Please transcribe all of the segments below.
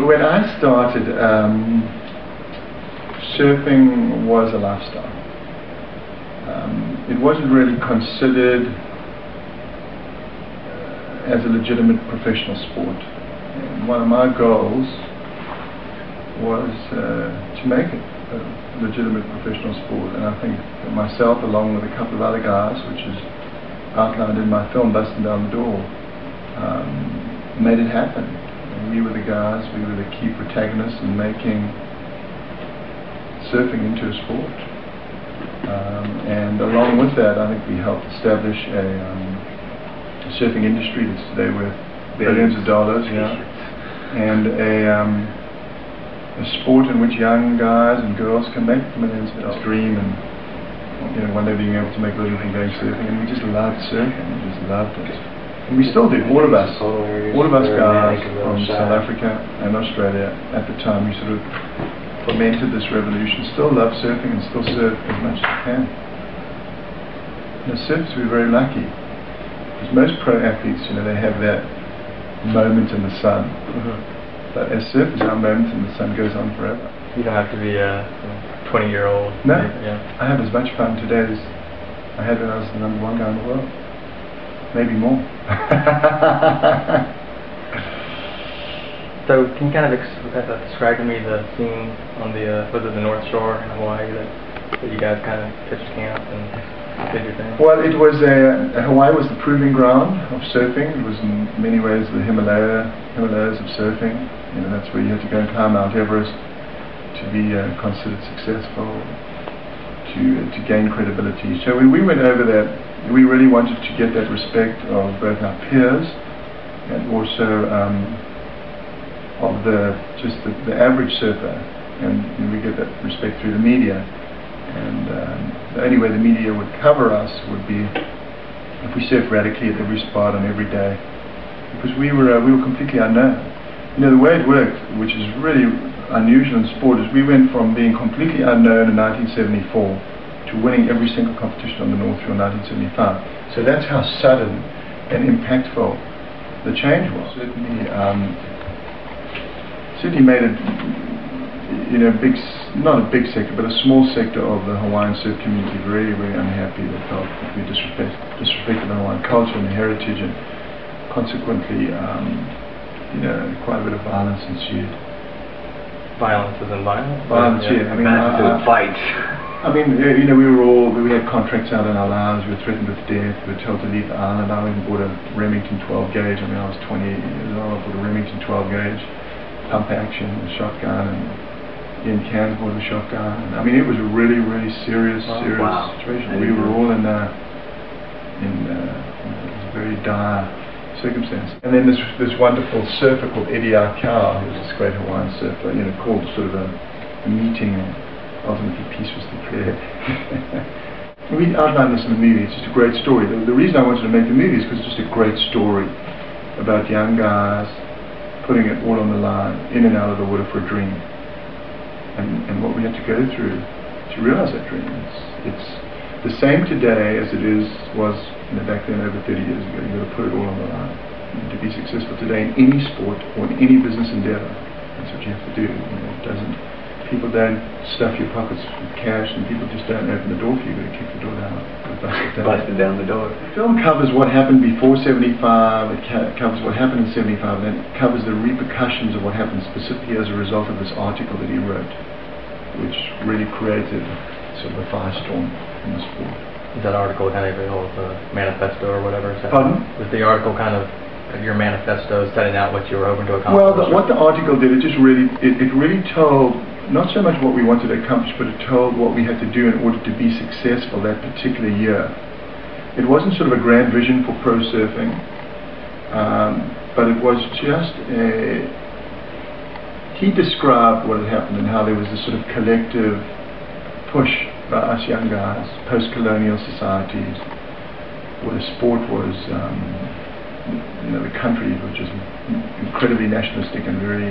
when I started, surfing was a lifestyle. It wasn't really considered as a legitimate professional sport. And one of my goals was to make it a legitimate professional sport. And I think that myself, along with a couple of other guys, which is outlined in my film, Busting Down the Door, made it happen. And we were the guys, we were the key protagonists in making surfing into a sport. And along with that, I think we helped establish a surfing industry that's today worth billions of dollars, and a sport in which young guys and girls can make millions of dollars. Dream and one day being able to make a living from going surfing, and we just loved surfing. We just loved it, and we still do. All of us guys from South Africa and Australia at the time, we sort of fomented this revolution. Still love surfing and still surf as much as we can. Surfers, we're very lucky. Because most pro athletes, they have that moment in the sun. But as surfers, our moment in the sun goes on forever. You don't have to be a 20-year-old. No. I have as much fun today as I had when I was the #1 guy in the world. Maybe more. So can you kind of describe to me the scene on the was it the North Shore in Hawaii that you guys kind of pitched camp and did your thing? Well, it was Hawaii was the proving ground of surfing. It was in many ways the Himalayas of surfing. That's where you had to go and climb Mount Everest to be considered successful, to gain credibility. So when we went over there, we really wanted to get that respect of both our peers and also of the average surfer, and we get that respect through the media. And the only way the media would cover us would be if we surfed radically at every spot on every day, because we were completely unknown. The way it worked, which is really unusual in sport, is we went from being completely unknown in 1974 to winning every single competition on the North Shore in 1975. So that's how sudden and impactful the change was. Certainly made it, not a big sector, but a small sector of the Hawaiian surf community very, very unhappy. They felt that we disrespected the Hawaiian culture and the heritage, and consequently, quite a bit of violence ensued. Violence as in violence? Violence, yeah. Fights. we had contracts out in our lives. We were threatened with death. We were told to leave the island. I even bought a Remington 12 gauge. I was 20 years old. I bought a Remington 12 gauge. Pump action, a shotgun, and Ian Cairns bought a shotgun. And, it was a really, really serious situation. We were all in very dire circumstances. And then this wonderful surfer called Eddie Arkau, who was this great Hawaiian surfer, called sort of a meeting, and ultimately peace was declared. We outlined this in the movie. It's just a great story. The reason I wanted to make the movie is because it's just a great story about young guys putting it all on the line, in and out of the water for a dream, and what we had to go through to realize that dream. It's the same today as it was back then over 30 years ago. You've got to put it all on the line. And to be successful today in any sport or in any business endeavor, that's what you have to do. People don't stuff your pockets with cash, and people just don't open the door for you. You've got to kick the door down. Bust it down the door. The film covers what happened before 75, it covers what happened in 75, and then it covers the repercussions of what happened specifically as a result of this article that he wrote, which really created sort of a firestorm in the sport. Is that article kind of the manifesto or whatever? Pardon? Was the article kind of your manifesto setting out what you were hoping to accomplish? Well, what the article did, it really told not so much what we wanted to accomplish, but it told what we had to do in order to be successful that particular year. It wasn't sort of a grand vision for pro surfing, but it was just he described what had happened and how there was this sort of collective push by us young guys, post-colonial societies, where the sport was, the country, which is incredibly nationalistic and very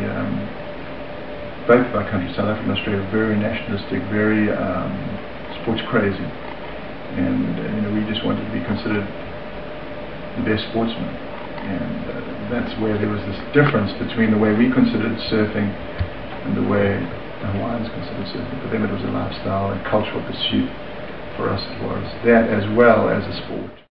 both of our countries, South Africa and Australia, very nationalistic, very sports crazy, and we just wanted to be considered the best sportsmen. And that's where there was this difference between the way we considered surfing and the way the Hawaiians considered surfing. For them it was a lifestyle and cultural pursuit. For us it was that as well as a sport.